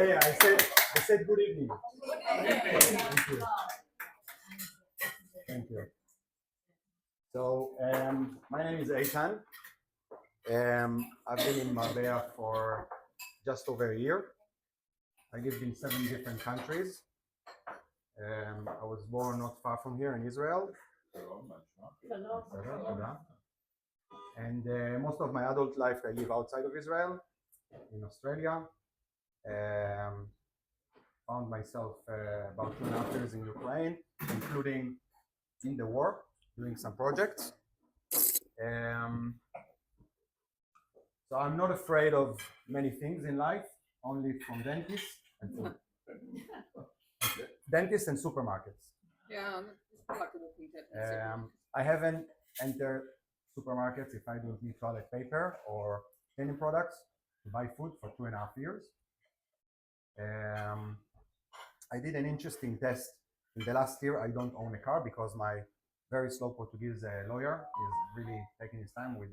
Yeah, I said good evening. Thank you. Thank you. So, my name is Eitan. I've been in Marbella for just over a year. I lived in 7 different countries. I was born not far from here in Israel. And most of my adult life I live outside of Israel, in Australia. Found myself about 2.5 years in Ukraine, including in the war, doing some projects. So I'm not afraid of many things in life, only from dentists and food. Dentists and supermarkets. Yeah, I haven't entered supermarkets if I don't need toilet paper or cleaning products to buy food for 2.5 years. I did an interesting test in the last year. I don't own a car because my very slow Portuguese lawyer is really taking his time with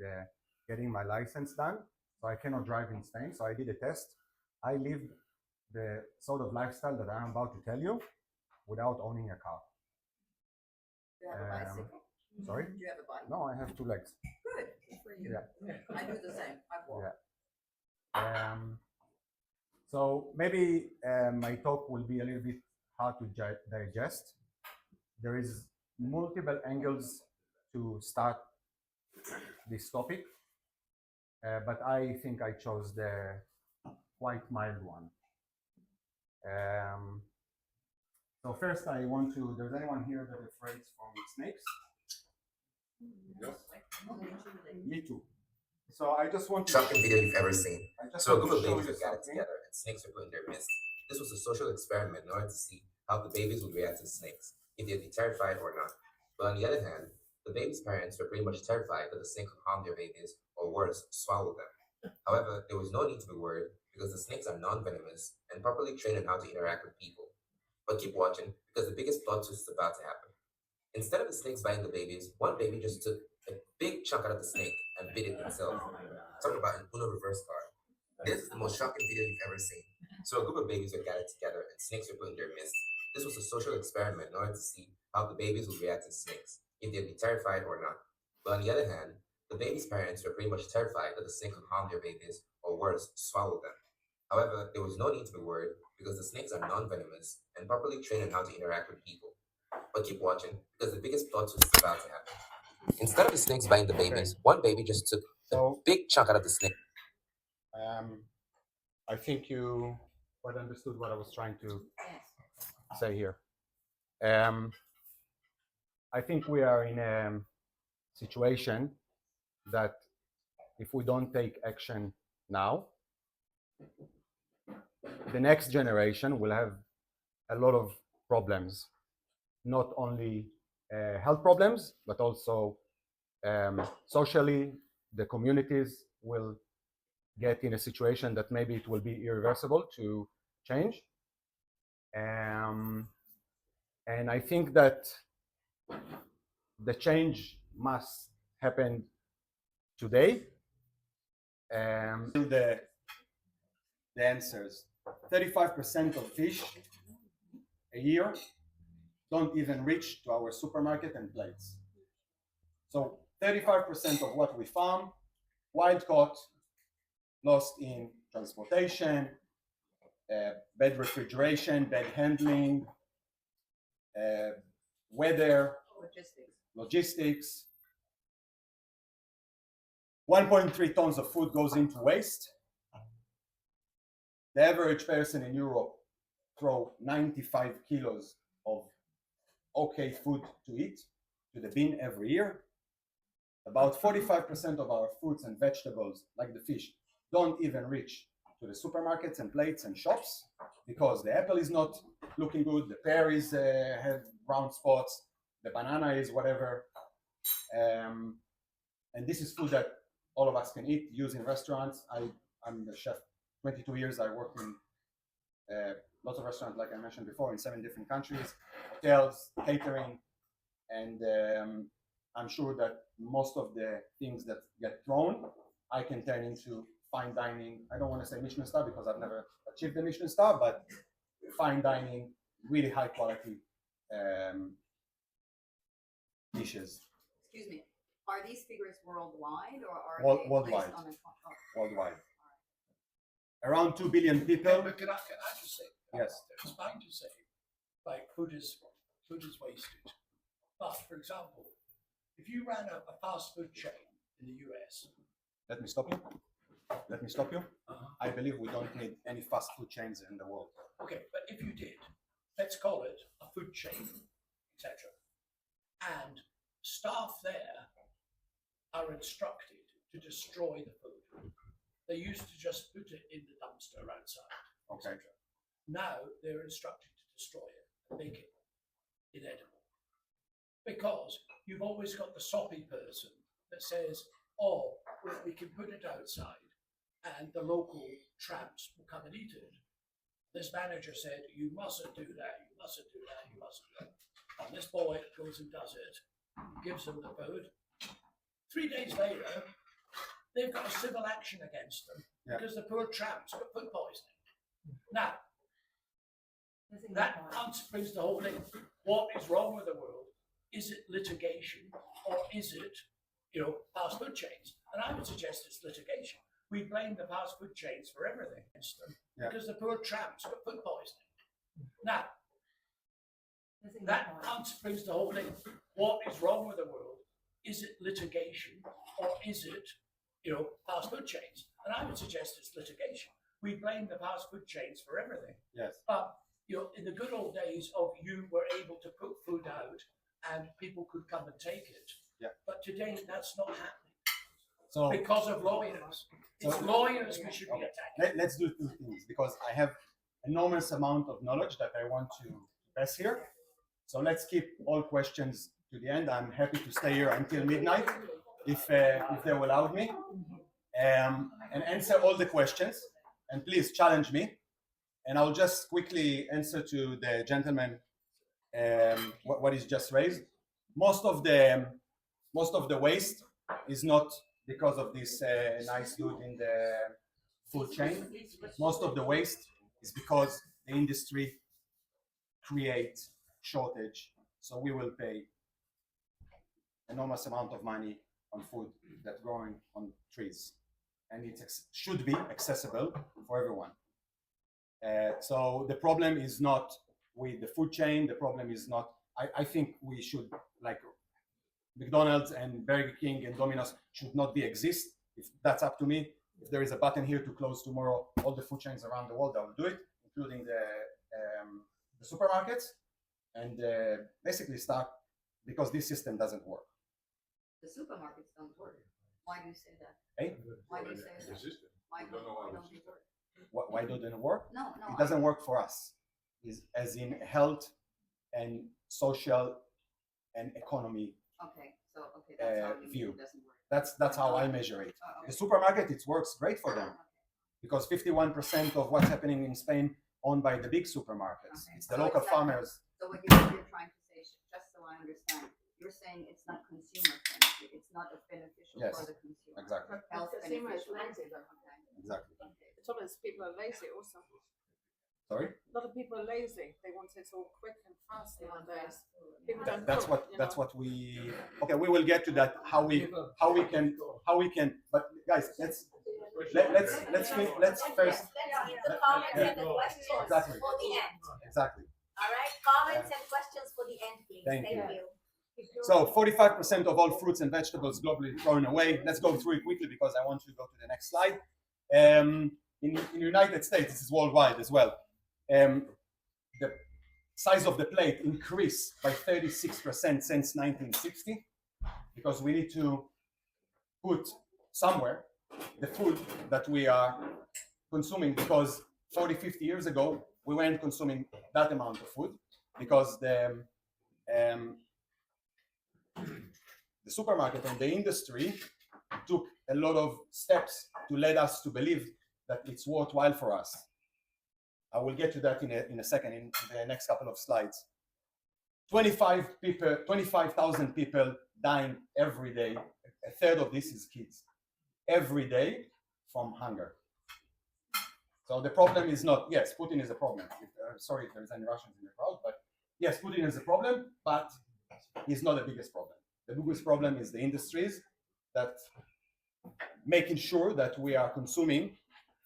getting my license done. So I cannot drive in Spain. So I did a test. I lived the sort of lifestyle that I'm about to tell you without owning a car. Do you have a bicycle? Sorry? Do you have a bike? No, I have 2 legs. Good for you. Yeah. I do the same. I walk. Yeah. So maybe my talk will be a little bit hard to digest. There is multiple angles to start this topic, but I think I chose the quite mild one. So first I want to, there's anyone here that is afraid from snakes? Yes. Me too. So I just want to Shocking video you've ever seen. So a group of babies were gathered together and snakes were put in their midst. This was a social experiment in order to see how the babies would react to the snakes, if they'd be terrified or not. But on the other hand, the babies' parents were pretty much terrified that the snake would harm their babies, or worse, swallow them. However, there was no need to be worried because the snakes are non-venomous and properly trained on how to interact with people. But keep watching because the biggest plot twist is about to happen. Instead of the snakes biting the babies, one baby just took a big chunk out of the snake and bit it himself. Talk about an Uno reverse card. This is the most shocking video you've ever seen. So a group of babies were gathered together and snakes were put in their midst. This was a social experiment in order to see how the babies would react to snakes, if they'd be terrified or not. But on the other hand, the babies' parents were pretty much terrified that the snake would harm their babies, or worse, swallow them. However, there was no need to be worried because the snakes are non-venomous and properly trained on how to interact with people. But keep watching because the biggest plot twist is about to happen. Instead of the snakes biting the babies, one baby just took a big chunk out of the snake. I think you quite understood what I was trying to say here. I think we are in a situation that if we don't take action now, the next generation will have a lot of problems, not only health problems, but also socially, the communities will get in a situation that maybe it will be irreversible to change. And I think that the change must happen today. The answers. 35% of fish a year don't even reach to our supermarket and plates. So 35% of what we farm, wild caught, lost in transportation, bad refrigeration, bad handling, weather, logistics. 1.3 tons of food goes into waste. The average person in Europe throw 95 kilos of okay food to eat to the bin every year. About 45% of our fruits and vegetables, like the fish, don't even reach to the supermarkets and plates and shops because the apple is not looking good, the pear is have brown spots, the banana is whatever. And this is food that all of us can eat, use in restaurants. I'm a chef. 22 years I worked in lots of restaurants, like I mentioned before, in 7 different countries, hotels, catering, and I'm sure that most of the things that get thrown, I can turn into fine dining. I don't want to say Michelin star because I've never achieve the Michelin star, but fine dining, really high quality dishes. Excuse me. Are these figures worldwide or are they Worldwide. based on a Worldwide. Around 2 billion people. But can I just say? Yes. It's fine to say, like food is wasted. But for example, if you ran a fast food chain in the US, Let me stop you. I believe we don't need any fast food chains in the world. okay, but if you did, let's call it a food chain, etc., and staff there are instructed to destroy the food. They used to just put it in the dumpster outside, Okay. etc. Now they're instructed to destroy it and make it inedible. Because you've always got the soppy person that says, oh, well, we can put it outside and the local tramps will come and eat it. This manager said, you mustn't do that, you mustn't do that, you mustn't do that. And this boy goes and does it, gives them the food. 3 days later, they've got a civil action against them because the poor tramps got food poisoning. Now, that brings the whole thing. What is wrong with the world? Is it litigation or is it, fast food chains? And I would suggest it's litigation. We blame the fast food chains for everything against them because the poor tramps got food poisoning. Now, that brings the whole thing. What is wrong with the world? Is it litigation or is it, fast food chains? And I would suggest it's litigation. We blame the fast food chains for everything. Yes. But in the good old days of you were able to put food out and people could come and take it. Yeah. But today that's not happening So because of lawyers. It's lawyers we should be attacking. let's do two things because I have enormous amount of knowledge that I want to pass here. So let's keep all questions to the end. I'm happy to stay here until midnight if they will allow me and answer all the questions. And please challenge me. And I'll just quickly answer to the gentleman what is just raised. Most of the waste is not because of this nice dude in the food chain. Most of the waste is because the industry creates shortage. So we will pay enormous amount of money on food that's growing on trees, and it should be accessible for everyone. So the problem is not with the food chain. The problem is not. I think we should, like McDonald's and Burger King and Domino's should not be exist. If that's up to me, if there is a button here to close tomorrow all the food chains around the world, I will do it, including the supermarkets, and basically start, because this system doesn't work. The supermarkets don't work. Why do you say that? Hey? Why do you say that? Why don't they work? Why doesn't it work? No. It doesn't work for us, as in health and social and economy Okay, that's how you view. mean it doesn't work. That's how I measure it. Oh, okay. The supermarket, it works great for them because 51% of what's happening in Spain owned by the big supermarkets. Okay. It's the So local it's not- farmers. So what you're trying to say, just so I understand, you're saying it's not consumer friendly. It's not as beneficial Yes, for the consumer. Exactly. Health Consumer is beneficial. lazy though. Okay. Exactly. The trouble is people are lazy also. Sorry. A lot of people are lazy. They want it all quick and fast nowadays. People don't That's cook, what we. Okay, we will get to that. How we can. But guys, let's first. Let's keep the comments Yeah. and the questions Exactly. for the end. Exactly. All right, comments and questions for the end, please. Thank Thank you. you. So 45% of all fruits and vegetables globally thrown away. Let's go through it quickly because I want to go to the next slide. In the United States, this is worldwide as well. The size of the plate increased by 36% since 1960 because we need to put somewhere the food that we are consuming, because 40, 50 years ago, we weren't consuming that amount of food because the supermarket and the industry took a lot of steps to let us to believe that it's worthwhile for us. I will get to that in a second in the next couple of slides. 25,000 people dying every day. A third of this is kids. Every day from hunger. So the problem is not, yes, Putin is a problem. Sorry if there's any Russians in the crowd, but yes, Putin is a problem, but he's not the biggest problem. The biggest problem is the industries that making sure that we are consuming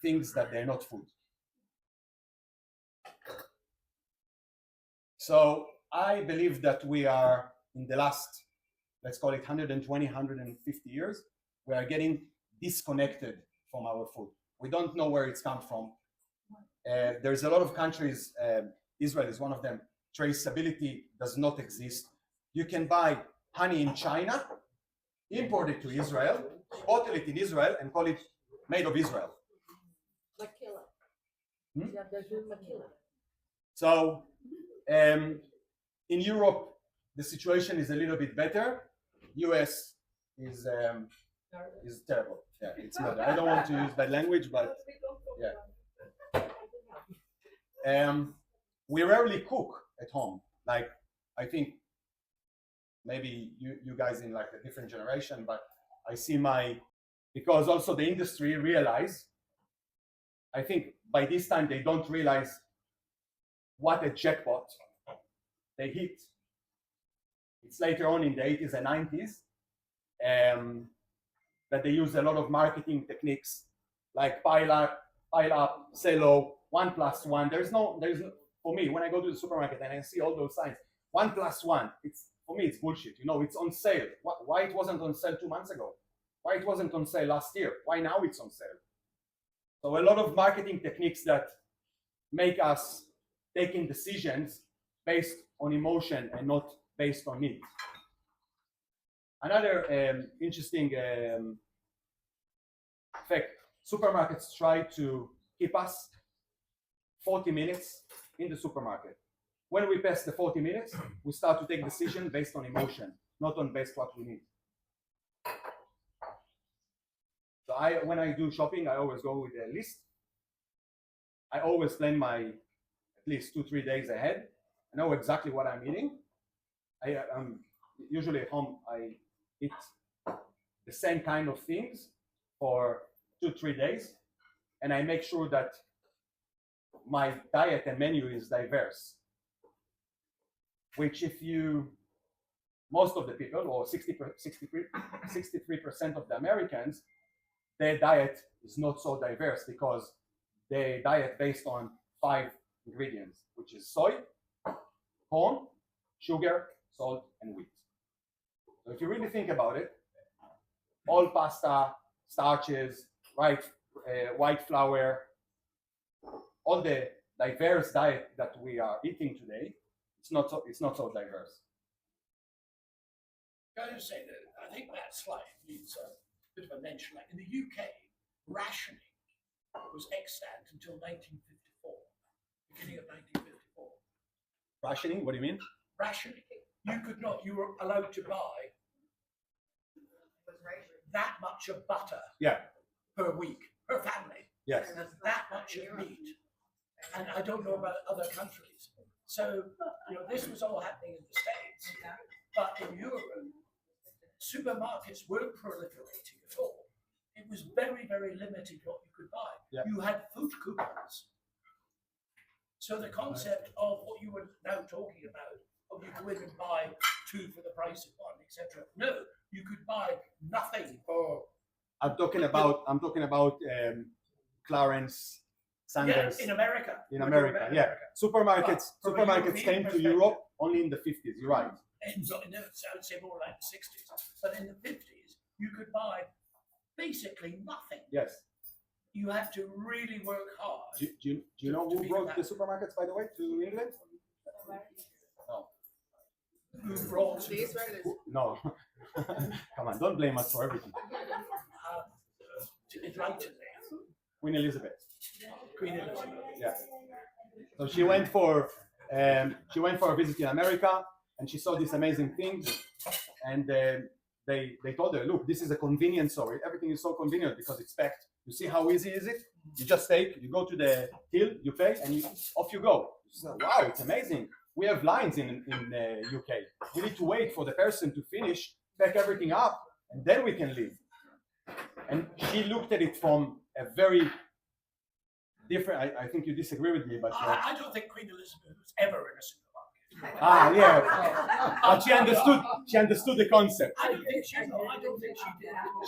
things that they're not food. So I believe that we are in the last, let's call it 120, 150 years, we are getting disconnected from our food. We don't know where it's come from. There's a lot of countries, Israel is one of them, traceability does not exist. You can buy honey in China, import it to Israel, bottle it in Israel, and call it made of Israel. Makilla. Hmm? Yeah, they're doing Makilla. So in Europe, the situation is a little bit better. US is terrible. Yeah, it's not. I don't want to use bad language, but yeah. We rarely cook at home. Like, I think maybe you guys in like a different generation, but I see because also the industry realize, I think by this time they don't realize what a jackpot they hit. It's later on in the 80s and 90s that they use a lot of marketing techniques like pile up, sell, 1+1. There's no, for me, when I go to the supermarket and I see all those signs, 1+1, for me, it's bullshit. You know, it's on sale. Why it wasn't on sale 2 months ago? Why it wasn't on sale last year? Why now it's on sale? So a lot of marketing techniques that make us taking decisions based on emotion and not based on need. Another interesting fact, supermarkets try to keep us 40 minutes in the supermarket. When we pass the 40 minutes, we start to take decisions based on emotion, not on based what we need. So when I do shopping, I always go with a list. I always plan my at least 2-3 days ahead. I know exactly what I'm eating. Usually at home, I eat the same kind of things for 2-3 days, and I make sure that my diet and menu is diverse. Which most of the people, or 63% of the Americans, their diet is not so diverse because they diet based on 5 ingredients, which is soy, corn, sugar, salt, and wheat. So if you really think about it, all pasta, starches, white flour, all the diverse diet that we are eating today, it's not so diverse. Can I just say that I think that slide needs a bit of a mention. Like in the UK, rationing was extant until 1954, beginning of 1954. Rationing? What do you mean? Rationing. You were allowed to buy that much of butter per week, per family. Yes. And that much of meat. And I don't know about other countries. So, this was all happening in the States. But in Europe, supermarkets weren't proliferating at all. It was very, very limited what you could buy. Yeah. You had food coupons. So the concept of what you were now talking about, of you go in and buy 2 for the price of 1, etc. No, you could buy nothing for. I'm talking about Clarence Sanders. Yeah, in America. In America, yeah. Supermarkets came to Europe only in the 50s. You're right. I would say more like the 60s. But in the 50s, you could buy basically nothing. Yes. You had to really work hard. Do you know who brought the supermarkets, by the way, to England? No. Who brought The Israelis. No. Come on, don't blame us for everything. Queen Elizabeth. Queen Elizabeth. Yeah. So she went for a visit in America, and she saw these amazing things, and they told her, look, this is a convenience store. Everything is so convenient because it's packed. You see how easy is it? You just you go to the till, you pay, and off you go. So, wow, it's amazing. We have lines in UK. We need to wait for the person to finish, pack everything up, and then we can leave. And she looked at it from a very different. I think you disagree with me, but I don't think Queen Elizabeth was ever in a supermarket. yeah, but she understood the concept. I don't think she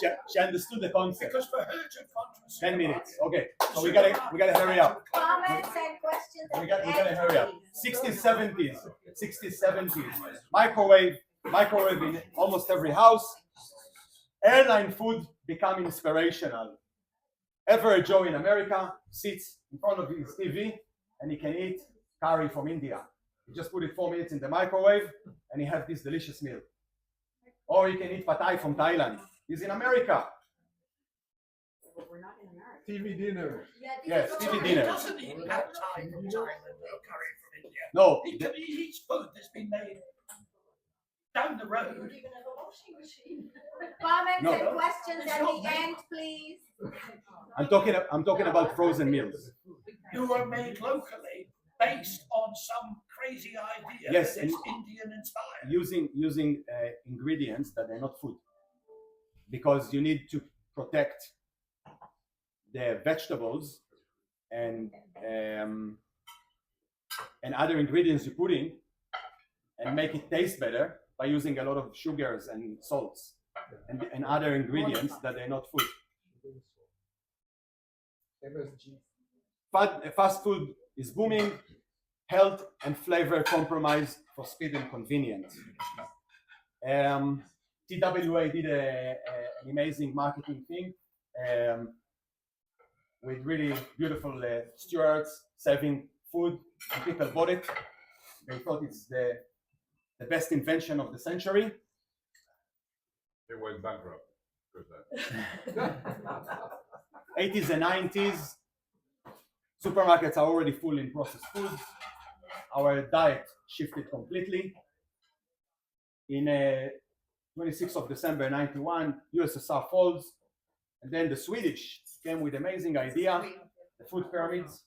did. She understood the concept. Because for her to have gone to a 10 minutes. supermarket, Okay, so we gotta hurry up. Comments and questions at We the gotta end, hurry up. please. 60s, 70s. Microwave in almost every house. Airline food become inspirational. Average Joe in America sits in front of his TV and he can eat curry from India. He just put it 4 minutes in the microwave and he has this delicious meal. Or he can eat pad thai from Thailand. He's in America. But we're not in America. TV dinner. Yes, TV he dinner. doesn't eat pad thai from Thailand or curry from India. No, He eats food that's been made down the road. Comments No. and questions It's at not the me. end, please. I'm talking about frozen meals. Who are made locally based on some crazy idea Yes, that is and- Indian inspired. Using ingredients that are not food, because you need to protect the vegetables and other ingredients you put in and make it taste better by using a lot of sugars and salts and other ingredients that are not food. Fast food is booming. Health and flavor compromise for speed and convenience. TWA did an amazing marketing thing with really beautiful stewards serving food, and people bought it. They thought it's the best invention of the century. They went bankrupt because that. 80s and 90s, supermarkets are already full in processed foods. Our diet shifted completely. In 26th of December 91, USSR falls, and then the Swedish came with amazing idea, the food pyramids,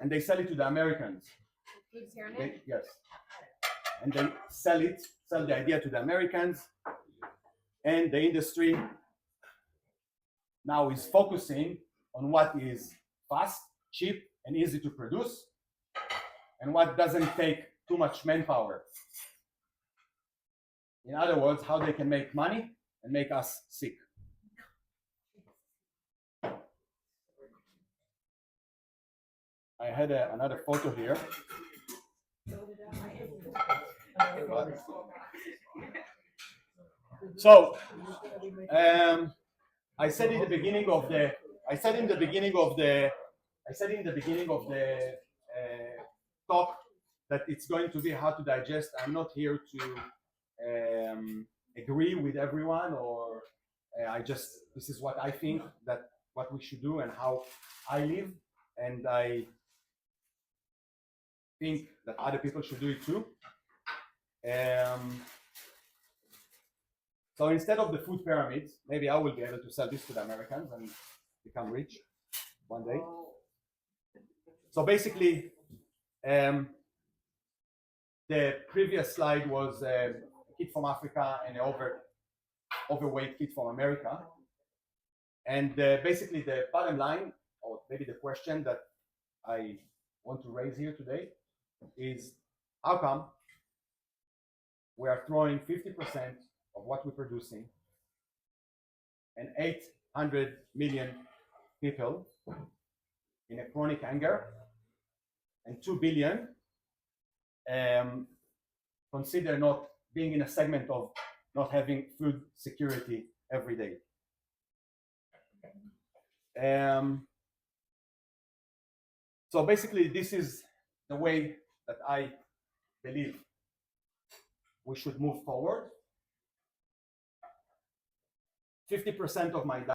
and they sell it to the Americans. Yes, and they sell the idea to the Americans, and the industry now is focusing on what is fast, cheap, and easy to produce, and what doesn't take too much manpower. In other words, how they can make money and make us sick. I had another photo here. So, I said in the beginning of the talk that it's going to be hard to digest. I'm not here to agree with everyone, or this is what I think that what we should do and how I live, and I think that other people should do it too. So instead of the food pyramids, maybe I will be able to sell this to the Americans and become rich one day. So basically, the previous slide was a kid from Africa and an overweight kid from America. And basically the bottom line, or maybe the question that I want to raise here today is, how come we are throwing 50% of what we're producing, and 800 million people in a chronic hunger, and 2 billion consider not being in a segment of not having food security every day. So basically, this is the way that I believe we should move forward. 50% of my